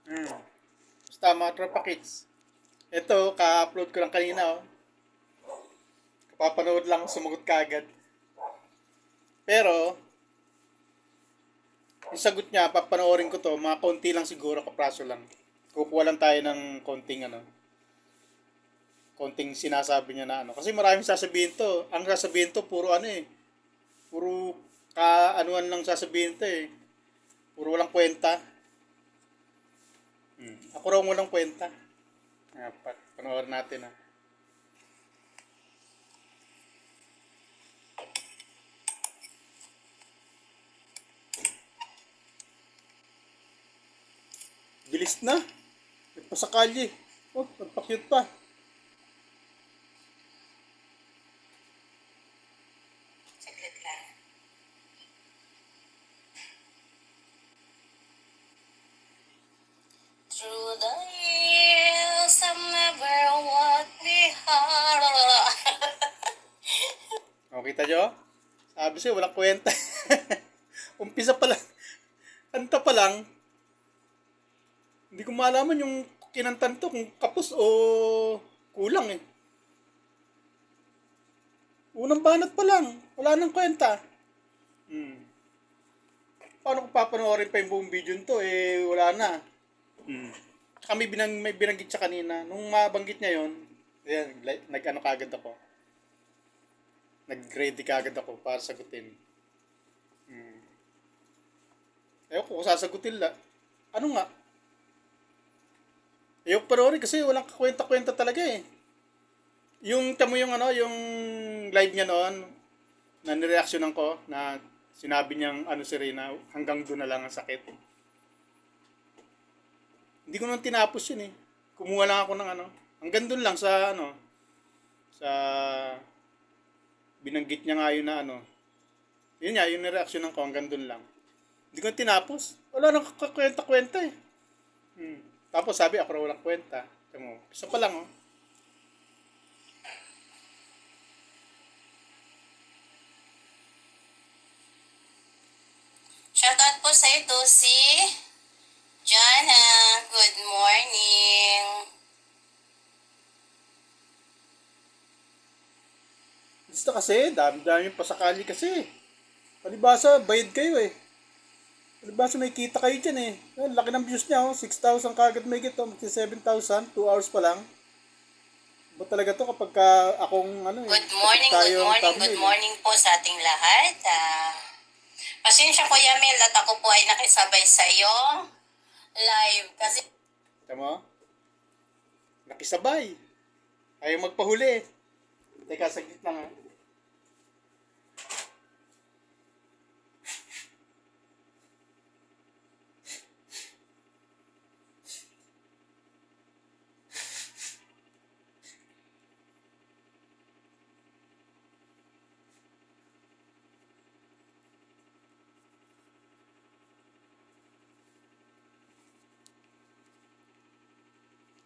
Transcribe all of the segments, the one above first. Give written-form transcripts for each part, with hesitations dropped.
Hmm. Basta mga tropa kids. Ito, ka-upload ko lang kanina, oh. Kapapanood lang, sumagot ka agad. Pero, yung sagot niya, papanoorin ko to, mga konti lang siguro, kapraso lang. Kukuha lang tayo ng konting konting sinasabi niya na ano. Kasi maraming sasabihin to. Ang sasabihin to, puro ano eh. Puro ka-anuan lang sasabihin to eh. Puro walang kwenta. Ako raw walang kwenta. Panoorin natin ah. Bilis na. Nagpasakali. Oh, nagpa-cute pa. Saglit lang. Through the years, I've never walked behind. O, kita nyo? Sabi siya, walang kwenta. Umpisa pa lang. Kanta pa lang. Hindi ko malaman yung kinantan to kung kapos o kulang eh. Unang banat pa lang. Wala nang kwenta. Hmm. Paano ko papanoorin pa yung buong video nito eh wala na. Hmm. Tsaka may binanggit siya kanina. Nung mabanggit niya yon, ayan, nag-ano kagad ako. Nag-ready kagad ako para sagutin. Hmm. Ewan ko kung sasagutin la. Ano nga? Ayoko panoorin kasi walang kakwenta-kwenta talaga eh. Yung tamo yung yung live niya noon na nireaksyonan ko na sinabi niyang ano si Rina hanggang doon na lang ang sakit. Hindi ko naman tinapos yun eh. Kumuha lang ako ng hanggang doon lang sa sa binanggit niya nga yun na yun nga, yung nireaksyonan ko hanggang doon lang. Hindi ko tinapos. Wala nang kakwenta-kwenta eh. Hmm. Tapos sabi ako raw walang kwenta. Tamo, isa pa lang oh. Shoutout po sa ito si Jana. Good morning. Basta kasi, dami-dami pasakali kasi. Palibasa, bayad kayo eh. Palibasa may kita kayo dyan eh. Yan, laki ng views niya oh. 6,000 kagad may gito. Magsi 7,000. 2 hours pa lang. Ba talaga to kapag akong Good kapag morning, tayo good ang morning, good thumbnail eh. morning po sa ating lahat. Pasensya Kuya Mel at ako po ay nakisabay sa iyong live kasi Tama? Nakisabay. Ayaw magpahuli. Teka, saglit lang ha.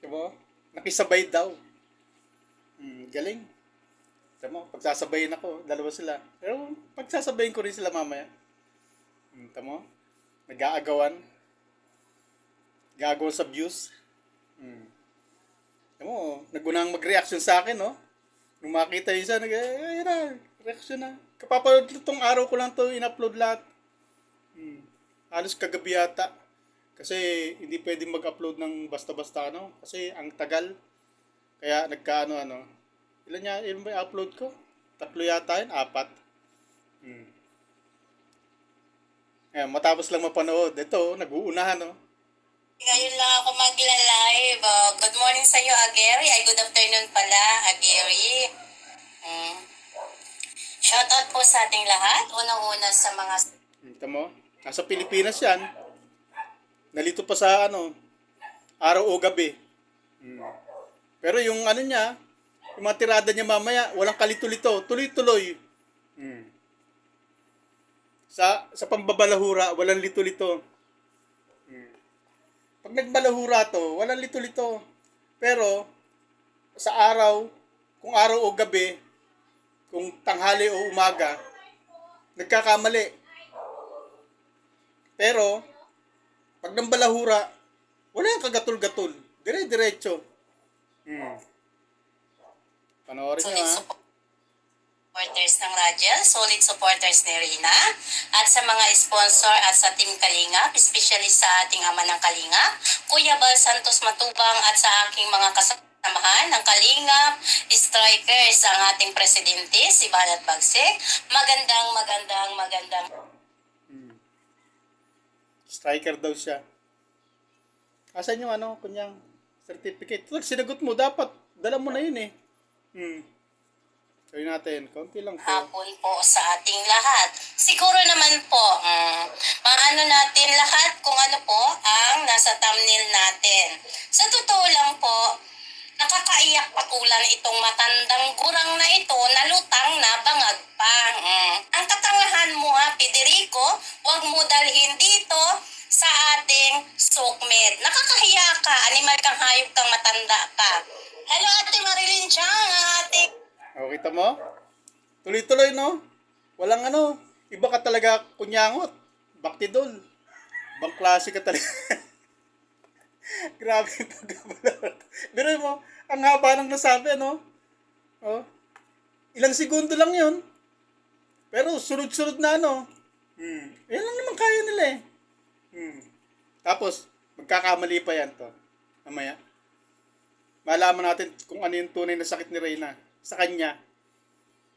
Tama? Nakisabay daw. Galing. Tama, pagsasabayin ako, dalawa sila. Pero pagsasabayin ko rin sila mamaya. Tama? Nag-aagawan. Gagawa sa views. Tama, nagunang mag-reaction sa akin, no? Nung makita yun siya, ayun na, reaction na. Kapapanood itong araw ko lang to in-upload lahat. Halos kagabi yata. Kasi hindi pwedeng mag-upload ng basta-basta kasi ang tagal. Kaya ilan niya, ilan ba i-upload ko? 3 yata yun, 4. Ayan, matapos lang mapanood. Ito, nag-uunahan, no? ngayon lang ako magla-live. Good morning sa iyo, Ageri. Ay, good afternoon pala, Ageri. Mm. Shoutout po sa ating lahat. Unang-una sa mga Ito mo, nasa Pilipinas yan. Nalito pa sa araw o gabi. Pero yung niya, yung mga tirada niya mamaya, walang kalito-lito. Tuloy-tuloy. Sa pambabalahura, walang lito-lito. Pag nagbalahura to, walang lito-lito. Pero, sa araw, kung araw o gabi, kung tanghali o umaga, nagkakamali. Pero, pag nang balahura, Wala yung kagatul-gatul. Dire-diretso. Panoorin nyo, Solid ha? supporters ng Radial, solid supporters ni Rina, at sa mga sponsor at sa Team Kalingap, especially sa ating ama ng Kalingap, Kuya Bal Santos Matubang, at sa aking mga kasamahan ng Kalingap, strikers, ang ating presidente, si Banat Bagsik. Magandang Striker daw siya. Asan yung kunyang certificate? Look, sinagot mo, dapat. Dala mo na yun eh. Try natin. Konti lang po. hapon po sa ating lahat. Siguro naman po, maano natin lahat kung ano po ang nasa thumbnail natin. Sa totoo lang po, nakakaiyak patulan itong matandang gurang na ito na lutang na bangag pa. Ang katangahan mo ha, Federico, huwag mo dalhin dito sa ating sukmed. Nakakahiya ka, animal kang hayop kang matanda ka. Hello Ate Marilyn Chang, ate. Kita mo? Tuloy-tuloy, no? Walang iba ka talaga kunyangot. Baktidol. Ibang klase ka talaga. Grabe yung pagkabalot. Pero mo, ang haba ng nasabi, no? Oh. Ilang segundo lang yun. Pero sunod-sunod na, Yan lang naman kaya nila eh. Tapos, magkakamali pa yan to. Mamaya. Malaman natin kung ano yung tunay na sakit ni Reyna sa kanya.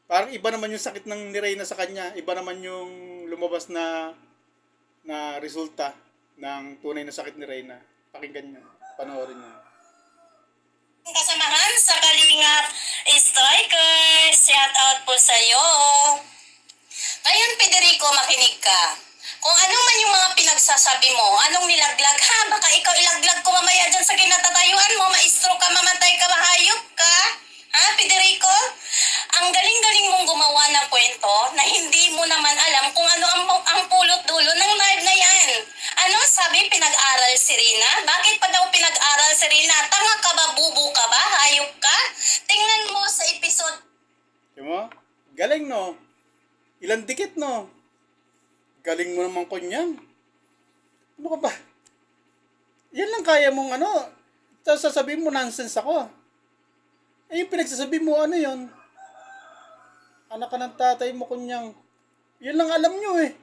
Parang iba naman yung sakit ng ni Reyna sa kanya. Iba naman yung lumabas na resulta ng tunay na sakit ni Reyna. Pakinggan nyo. Panoorin nyo. Kasamahan sa Kalingap Strikers, shout out po sa iyo. Ngayon, Federico, makinig ka. Kung ano man yung mga pinagsasabi mo, anong nilaglag ha, baka ikaw ilaglag ko mamaya dyan sa kinatatayuan mo, maestro ka, mamatay ka, mahayop ka. Ha, Federico? Ang galing-galing mong gumawa ng kwento na hindi mo naman alam kung ano ang pulot-dulo ng live na yan. Ano sabi, pinag-aral si Rina? Bakit pa daw pinag-aral si Rina? Tanga ka ba, bubo ka ba, hayop ka? Tingnan mo sa episode. Diba mo? Galing, no? Ilang dikit, no? Galing mo naman kunyang. Ano ka ba? Yan lang kaya mong tapos sasabihin mo nonsense ako. Eh, yung pinagsasabi mo, ano yun? Anak ka ng tatay mo, kunyang. Yan lang alam nyo eh.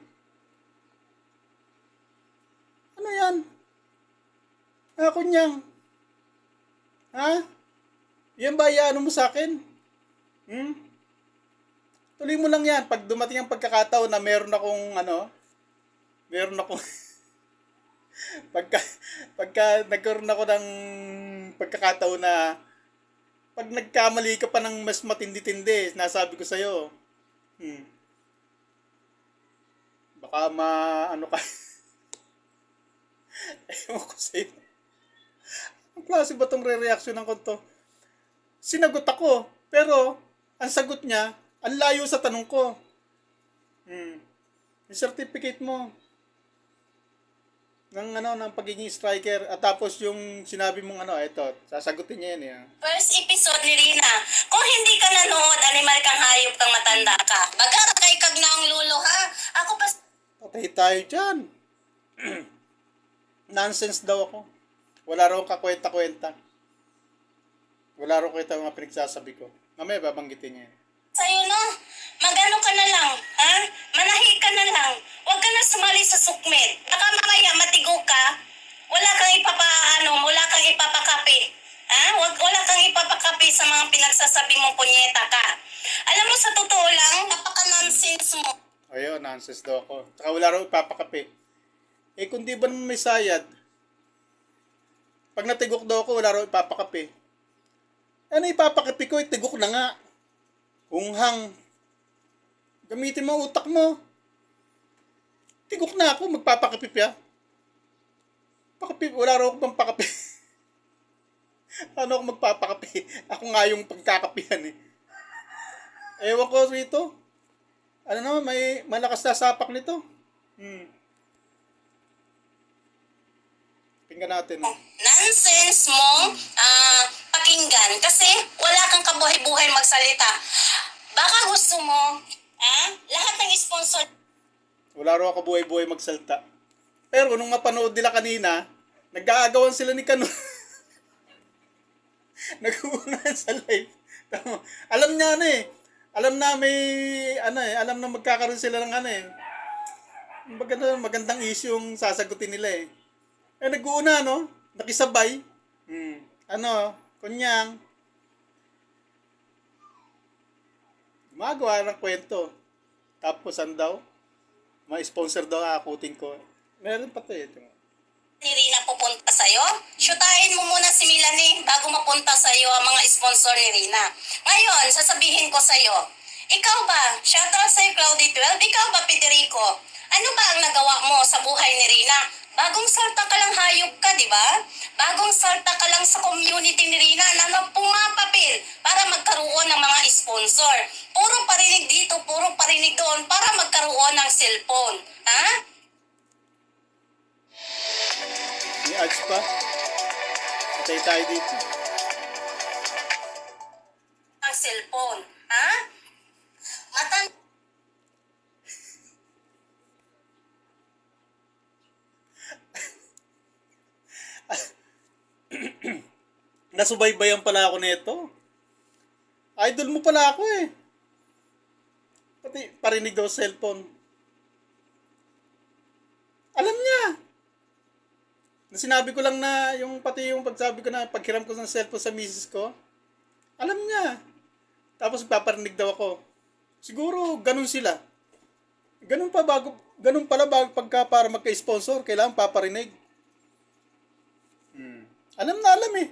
Ano yan? Kunyang. Ha? Yan ba ano mo sa akin? Tuloy mo lang yan. Pag dumating ang pagkakataon na meron akong pagka nagkaroon ako ng pagkakataon na pag nagkamali ka pa ng mas matindi-tindi, nasabi ko sa'yo, baka ka, ewan ko sa'yo. Ang klase ba itong re-reaction ko to? Sinagot ako, pero ang sagot niya, ang layo sa tanong ko. Yung certificate mo, ng pagiging striker, at tapos yung sinabi mong ito, sasagutin niya yan eh. First episode ni Rina. Kung hindi ka nanood, animal kang hayop kang matanda ka. Baga kay kag na ang lulo ha. Ako pa. Patay tayo dyan. Nonsense daw ako. Wala raw kakwenta-kwenta. Wala raw kwenta mga pinagsasabi ko. Mamaya babanggitin niya yan. Sa'yo no, magano ka na lang, ha? Manahi ka na lang. Huwag ka na sumali sa sukmed. Baka mamaya matigo ka, wala kang wala kang ipapakape. Ha? Wala kang ipapakape sa mga pinagsasabi mong punyeta ka. Alam mo, sa totoo lang, napaka-nonsense mo. Ayun, nonsense daw ako. Tsaka wala raw ipapakape. Eh kung di ba naman may sayad, pag natigok daw ako, wala raw ipapakape. Ano ipapakape ko? Tigok na nga. Hunghang. Gamitin mo utak mo. Tigok na ako, magpapakape ya. Pakape, wala raw akong pampakape. Ano ako magpapakape? Ako nga yung pagkakapihan eh. Ewan ko rito. Ano naman, may malakas na sapak nito. Tingnan natin. Nonsense mo, pakinggan. Kasi wala kang kabuhay-buhay magsalita. Baka gusto mo, lahat ng sponsor. Wala raw ako buhay-buhay magsalta. Pero nung mapanood nila kanina, Nag-aagawan sila ni Kanor. Nag-uunahan sa live. Tama. Alam niya ano eh. Alam na may, ano eh, alam na magkakaroon sila ng ano eh. Magandang issue yung sasagutin nila eh. Eh, nag-uuna, no? Nakisabay. Ano, kunyang. Gumagawa ng kwento. Tapos, ano daw? May sponsor daw akutin ko. Meron pa to eh. ni Rina pupunta sa'yo? Shootahin mo muna si Milanie bago mapunta sa'yo ang mga sponsor ni Rina. Ngayon, sasabihin ko sa'yo, ikaw ba, shoutout sa'yo Cloudy 12, ikaw ba Federico? Ano ba ang nagawa mo sa buhay ni Rina? Bagong salta ka lang hayop ka, di ba? Bagong salta ka lang sa community ni Rina na pumapapil para magkaroon ng mga sponsor. Puro parinig dito, puro parinig doon para magkaroon ng cellphone. Ha? May ads pa. Patay tayo dito. Ang cellphone. Ha? Matan... Nasubaybayan pala ako nito. Idol mo pala ako eh. Pati parinig daw sa cellphone. Alam niya. Sinabi ko lang na yung pati yung pagsabi ko na paghiram ko ng cellphone sa misis ko. Alam niya. Tapos paparinig daw ako. Siguro ganun sila. Ganun pala bago pagka para magka-sponsor, kailangan paparinig. Alam na alam eh.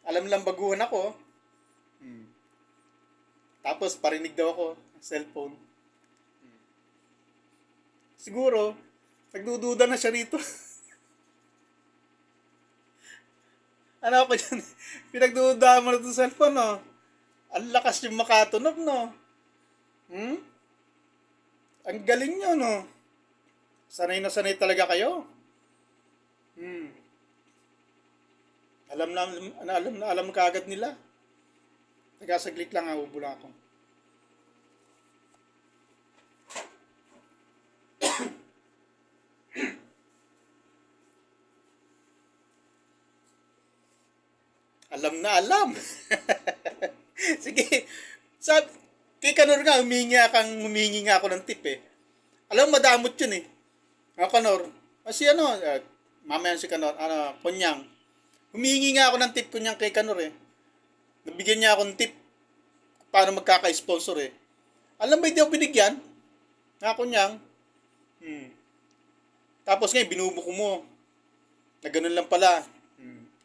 Alam lang baguhan ako. Tapos parinig daw ako ng cellphone. Siguro, nagdududa na siya rito. Ano ako dyan? Pinagdududa mo na itong cellphone, no? Ang lakas yung makatunog, no? Ang galing nyo, no? Sanay na sanay talaga kayo. Alam ka agad nila. Nagkasaglit lang, ubula ako. Alam na alam. Sige. Kay Kanor nga, humingi nga ako ng tip eh. Alam mo, madamot yun eh. Kanor, si mamaya si Kanor, Kunyang. Humingi nga ako ng tip Kunyang kay Kanor eh. Nabigyan niya ako ng tip paano magkaka-sponsor eh. Alam ba, hindi ako binigyan? Kunyang. Tapos ngayon, binubuko mo. Na ganun lang pala.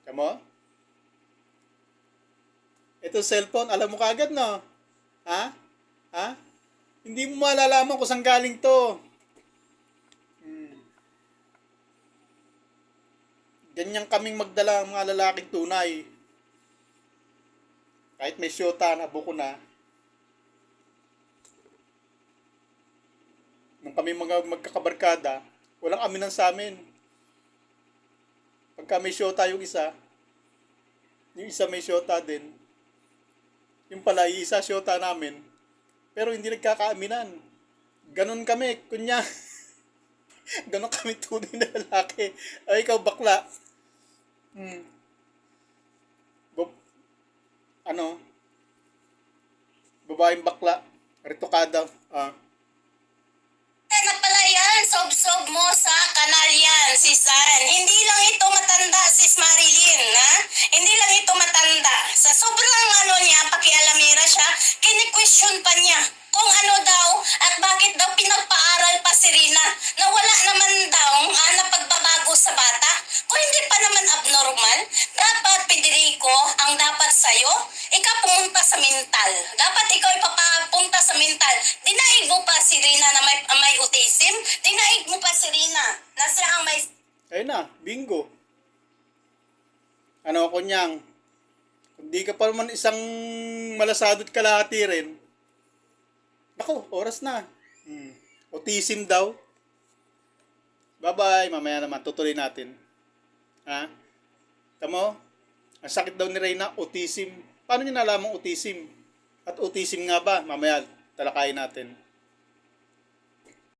Kamo? Ito cellphone, alam mo kagad, no? Ha? Hindi mo malalaman kung saan galing to. Ganyan kaming magdala ang mga lalaking tunay. Kahit may syota na, buko na. Nung kami mga magkakabarkada, walang aminan sa amin. Pagka may syota yung isa may syota din. Yung pala, isa syota namin. Pero hindi nagkakaaminan. Ganon kami, kunya. Ganon kami tunay na lalaki. Ay, ikaw bakla. Babaeng bakla. Retokada. na pala yan, sob-sob mo sa kanal yan, si San. Hindi lang ito matanda, sis Marilyn, ha? Hindi lang ito matanda. Sa sobrang niya, pakialamera siya, kini-question pa niya kung ano daw at bakit daw pinagpaaral pa si Rina na wala naman daw na pagbabago sa bata. Kung hindi pa naman abnormal, dapat, Federico, ang dapat sa'yo, ikaw pumunta sa mental. Dapat ikaw ipapapunta sa mental. Dinaig mo pa si Rina na may autism? Dinaig mo pa si Rina na siya ang may... Ayun na, bingo. Kunyang, kung di ka pa naman isang malasadot kalahati rin, ako, oras na. Autism daw. Bye-bye, mamaya naman, tutuloy natin. Ha? Tamo? Ang sakit daw ni Reyna, autism. Paano niya nalamang autism? At autism nga ba? Mamaya, talakayin natin.